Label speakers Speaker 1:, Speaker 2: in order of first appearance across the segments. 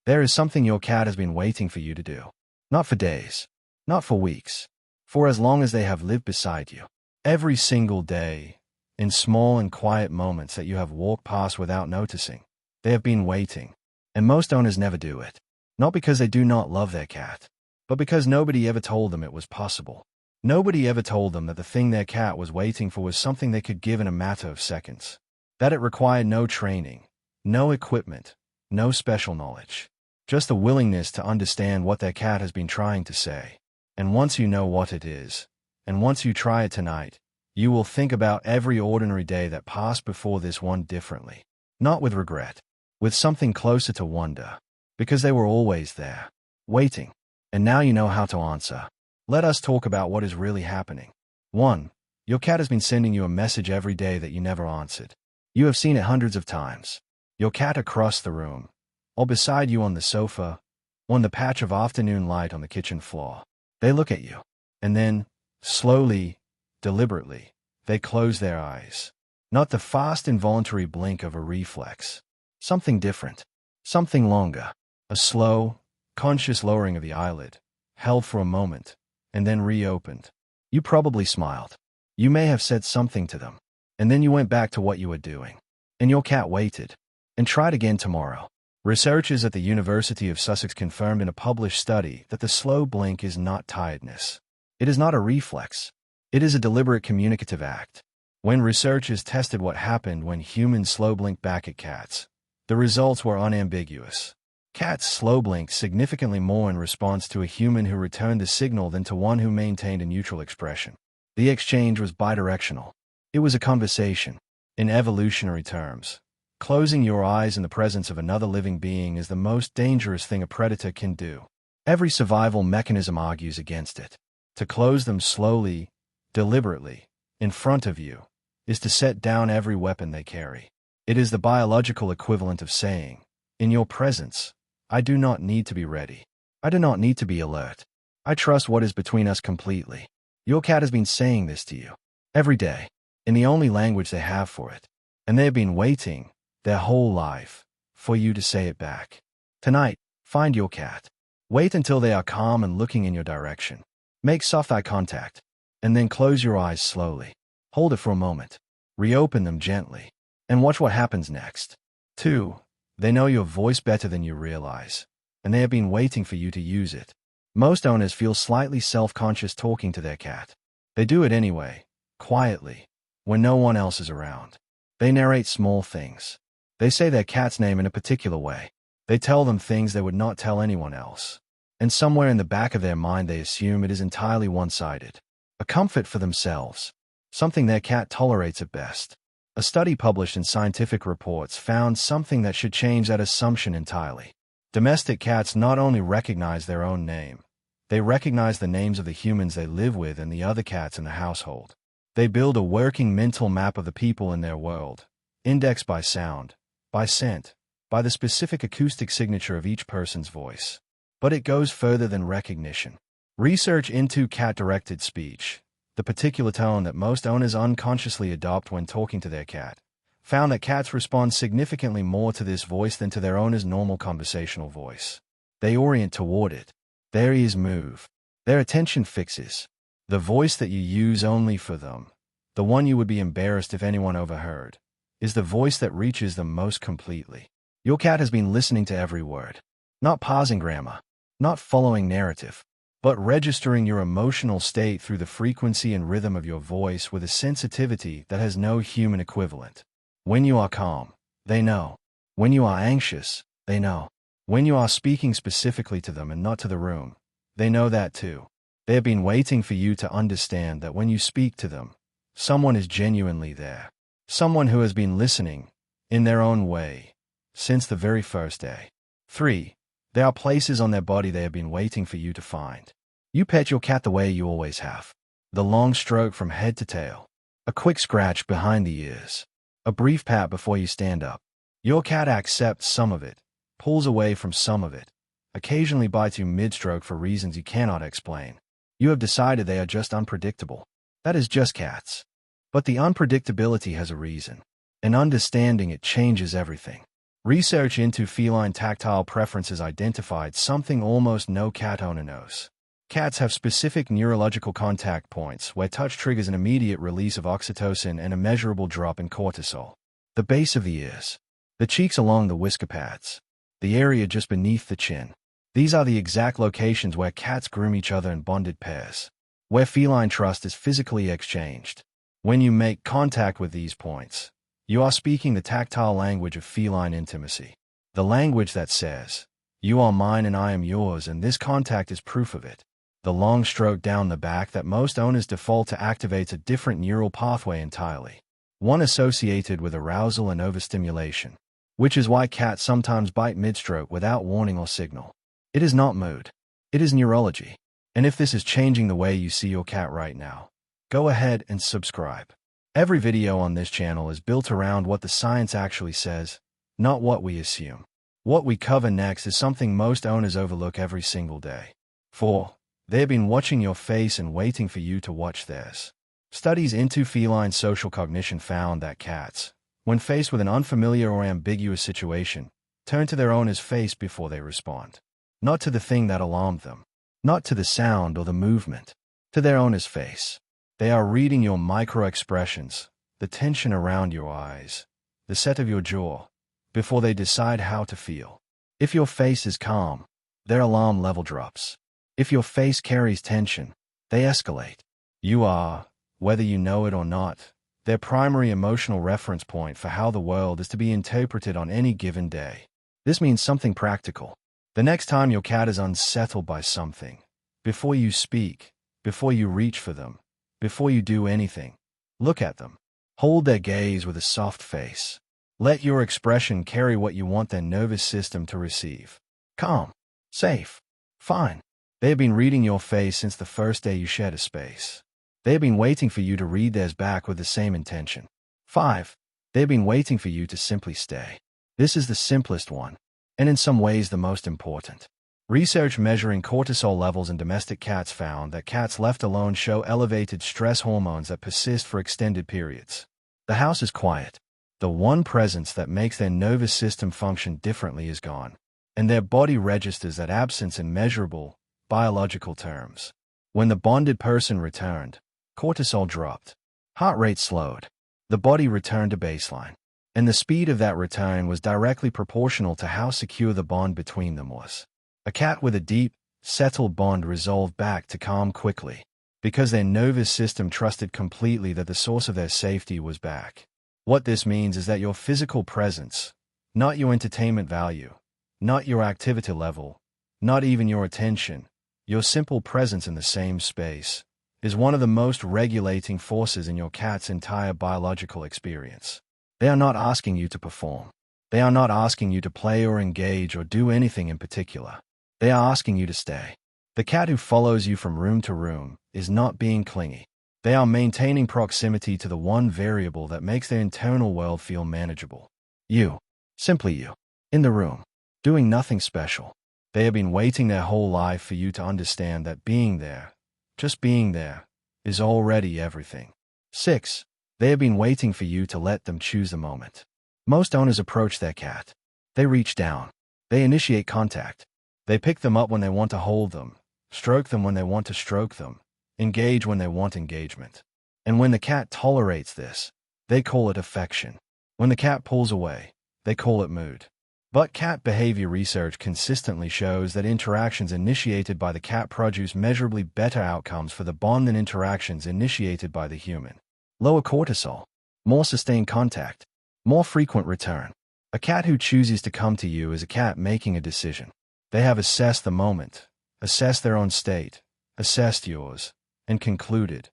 Speaker 1: There is something your cat has been waiting for you to do. Not for days, not for weeks, for as long as they have lived beside you. Every single day, in small and quiet moments that you have walked past without noticing, they have been waiting. And most owners never do it. Not because they do not love their cat, but because nobody ever told them it was possible. Nobody ever told them that the thing their cat was waiting for was something they could give in a matter of seconds. That it required no training, no equipment, no special knowledge. Just the willingness to understand what their cat has been trying to say. And once you know what it is, and once you try it tonight, you will think about every ordinary day that passed before this one differently. Not with regret, with something closer to wonder. Because they were always there, waiting. And now you know how to answer. Let us talk about what is really happening. 1. Your cat has been sending you a message every day that you never answered. You have seen it hundreds of times. Your cat across the room, or beside you on the sofa, or in the patch of afternoon light on the kitchen floor. They look at you, and then, slowly, deliberately, they close their eyes. Not the fast involuntary blink of a reflex. Something different. Something longer. A slow, conscious lowering of the eyelid, held for a moment, and then reopened. You probably smiled. You may have said something to them, and then you went back to what you were doing. And your cat waited, and tried again tomorrow. Researchers at the University of Sussex confirmed in a published study that the slow blink is not tiredness. It is not a reflex. It is a deliberate communicative act. When researchers tested what happened when humans slow blink back at cats, the results were unambiguous. Cats slow blink significantly more in response to a human who returned a signal than to one who maintained a neutral expression. The exchange was bidirectional. It was a conversation. In evolutionary terms, closing your eyes in the presence of another living being is the most dangerous thing a predator can do. Every survival mechanism argues against it. To close them slowly, deliberately, in front of you, is to set down every weapon they carry. It is the biological equivalent of saying, in your presence, I do not need to be ready. I do not need to be alert. I trust what is between us completely. Your cat has been saying this to you every day, in the only language they have for it, and they have been waiting their whole life for you to say it back. Tonight, find your cat. Wait until they are calm and looking in your direction. Make soft eye contact, and then close your eyes slowly. Hold it for a moment. Reopen them gently, and watch what happens next. 2. They know your voice better than you realize, and they have been waiting for you to use it. Most owners feel slightly self-conscious talking to their cat. They do it anyway, quietly, when no one else is around. They narrate small things. They say their cat's name in a particular way. They tell them things they would not tell anyone else. And somewhere in the back of their mind they assume it is entirely one-sided. A comfort for themselves. Something their cat tolerates at best. A study published in Scientific Reports found something that should change that assumption entirely. Domestic cats not only recognize their own name, they recognize the names of the humans they live with and the other cats in the household. They build a working mental map of the people in their world, indexed by sound, by scent, by the specific acoustic signature of each person's voice. But it goes further than recognition. Research into cat-directed speech, the particular tone that most owners unconsciously adopt when talking to their cat, found that cats respond significantly more to this voice than to their owner's normal conversational voice. They orient toward it. Their ears move. Their attention fixes. The voice that you use only for them, the one you would be embarrassed if anyone overheard, is the voice that reaches them most completely. Your cat has been listening to every word. Not parsing grammar, not following narrative, but registering your emotional state through the frequency and rhythm of your voice with a sensitivity that has no human equivalent. When you are calm, they know. When you are anxious, they know. When you are speaking specifically to them and not to the room, they know that too. They have been waiting for you to understand that when you speak to them, someone is genuinely there. Someone who has been listening, in their own way, since the very first day. 3. There are places on their body they have been waiting for you to find. You pet your cat the way you always have. The long stroke from head to tail. A quick scratch behind the ears. A brief pat before you stand up. Your cat accepts some of it, pulls away from some of it, occasionally bites you mid-stroke for reasons you cannot explain. You have decided they are just unpredictable. That is just cats. But the unpredictability has a reason. And understanding it changes everything. Research into feline tactile preferences identified something almost no cat owner knows. Cats have specific neurological contact points where touch triggers an immediate release of oxytocin and a measurable drop in cortisol. The base of the ears, the cheeks along the whisker pads, the area just beneath the chin. These are the exact locations where cats groom each other in bonded pairs, where feline trust is physically exchanged. When you make contact with these points, you are speaking the tactile language of feline intimacy. The language that says, "You are mine and I am yours," and this contact is proof of it. The long stroke down the back that most owners default to activates a different neural pathway entirely, one associated with arousal and overstimulation, which is why cats sometimes bite mid-stroke without warning or signal. It is not mood. It is neurology. And if this is changing the way you see your cat right now, go ahead and subscribe. Every video on this channel is built around what the science actually says, not what we assume. What we cover next is something most owners overlook every single day. 4. They've been watching your face and waiting for you to watch theirs. Studies into feline social cognition found that cats, when faced with an unfamiliar or ambiguous situation, turn to their owner's face before they respond. Not to the thing that alarmed them, not to the sound or the movement, to their owner's face. They are reading your micro-expressions, the tension around your eyes, the set of your jaw, before they decide how to feel. If your face is calm, their alarm level drops. If your face carries tension, they escalate. You are, whether you know it or not, their primary emotional reference point for how the world is to be interpreted on any given day. This means something practical. The next time your cat is unsettled by something, before you speak, before you reach for them, before you do anything, look at them. Hold their gaze with a soft face. Let your expression carry what you want their nervous system to receive. Calm, safe, fine. They have been reading your face since the first day you shared a space. They have been waiting for you to read theirs back with the same intention. 5. They have been waiting for you to simply stay. This is the simplest one, and in some ways the most important. Research measuring cortisol levels in domestic cats found that cats left alone show elevated stress hormones that persist for extended periods. The house is quiet. The one presence that makes their nervous system function differently is gone, and their body registers that absence in measurable, biological terms. When the bonded person returned, cortisol dropped, heart rate slowed, the body returned to baseline, and the speed of that return was directly proportional to how secure the bond between them was. A cat with a deep, settled bond resolved back to calm quickly, because their nervous system trusted completely that the source of their safety was back. What this means is that your physical presence, not your entertainment value, not your activity level, not even your attention, your simple presence in the same space, is one of the most regulating forces in your cat's entire biological experience. They are not asking you to perform. They are not asking you to play or engage or do anything in particular. They are asking you to stay. The cat who follows you from room to room is not being clingy. They are maintaining proximity to the one variable that makes their internal world feel manageable. You, simply you, in the room, doing nothing special. They have been waiting their whole life for you to understand that being there, just being there, is already everything. 6. They have been waiting for you to let them choose the moment. Most owners approach their cat. They reach down. They initiate contact. They pick them up when they want to hold them, stroke them when they want to stroke them, engage when they want engagement. And when the cat tolerates this, they call it affection. When the cat pulls away, they call it mood. But cat behavior research consistently shows that interactions initiated by the cat produce measurably better outcomes for the bond than interactions initiated by the human. Lower cortisol, more sustained contact, more frequent return. A cat who chooses to come to you is a cat making a decision. They have assessed the moment, assessed their own state, assessed yours, and concluded,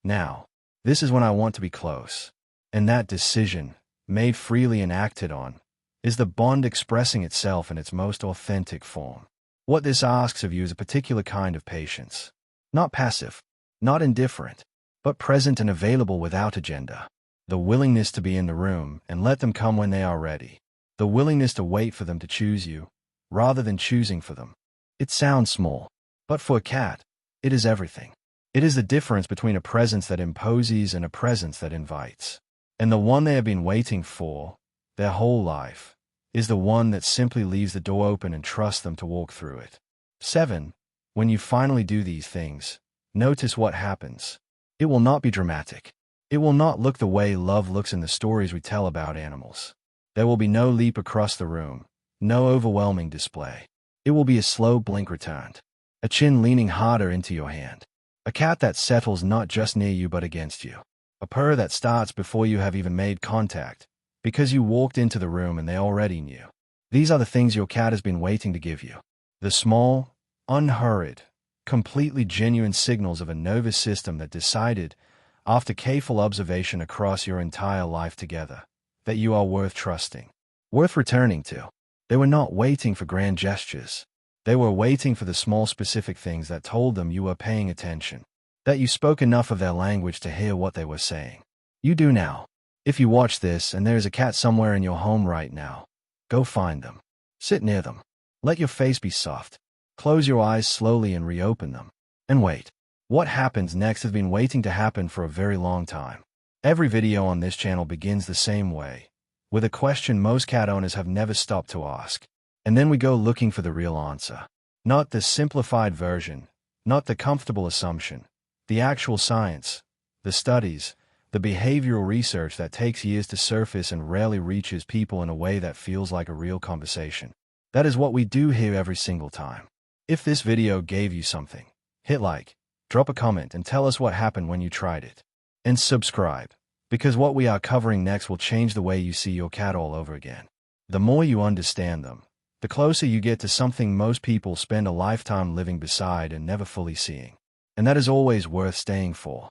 Speaker 1: now, this is when I want to be close. And that decision, made freely and acted on, is the bond expressing itself in its most authentic form. What this asks of you is a particular kind of patience. Not passive, not indifferent, but present and available without agenda. The willingness to be in the room and let them come when they are ready. The willingness to wait for them to choose you, rather than choosing for them. It sounds small, but for a cat, it is everything. It is the difference between a presence that imposes and a presence that invites. And the one they have been waiting for, their whole life, is the one that simply leaves the door open and trusts them to walk through it. 7. When you finally do these things, notice what happens. It will not be dramatic. It will not look the way love looks in the stories we tell about animals. There will be no leap across the room, no overwhelming display. It will be a slow blink returned, a chin leaning harder into your hand, a cat that settles not just near you but against you, a purr that starts before you have even made contact, because you walked into the room and they already knew. These are the things your cat has been waiting to give you. The small, unhurried, completely genuine signals of a nervous system that decided, after careful observation across your entire life together, that you are worth trusting, worth returning to. They were not waiting for grand gestures. They were waiting for the small specific things that told them you were paying attention, that you spoke enough of their language to hear what they were saying. You do now. If you watch this and there is a cat somewhere in your home right now, go find them. Sit near them. Let your face be soft. Close your eyes slowly and reopen them. And wait. What happens next has been waiting to happen for a very long time. Every video on this channel begins the same way, with a question most cat owners have never stopped to ask. And then we go looking for the real answer. Not the simplified version, not the comfortable assumption, the actual science, the studies, the behavioral research that takes years to surface and rarely reaches people in a way that feels like a real conversation. That is what we do here every single time. If this video gave you something, hit like, drop a comment and tell us what happened when you tried it. And subscribe, because what we are covering next will change the way you see your cat all over again. The more you understand them, the closer you get to something most people spend a lifetime living beside and never fully seeing. And that is always worth staying for.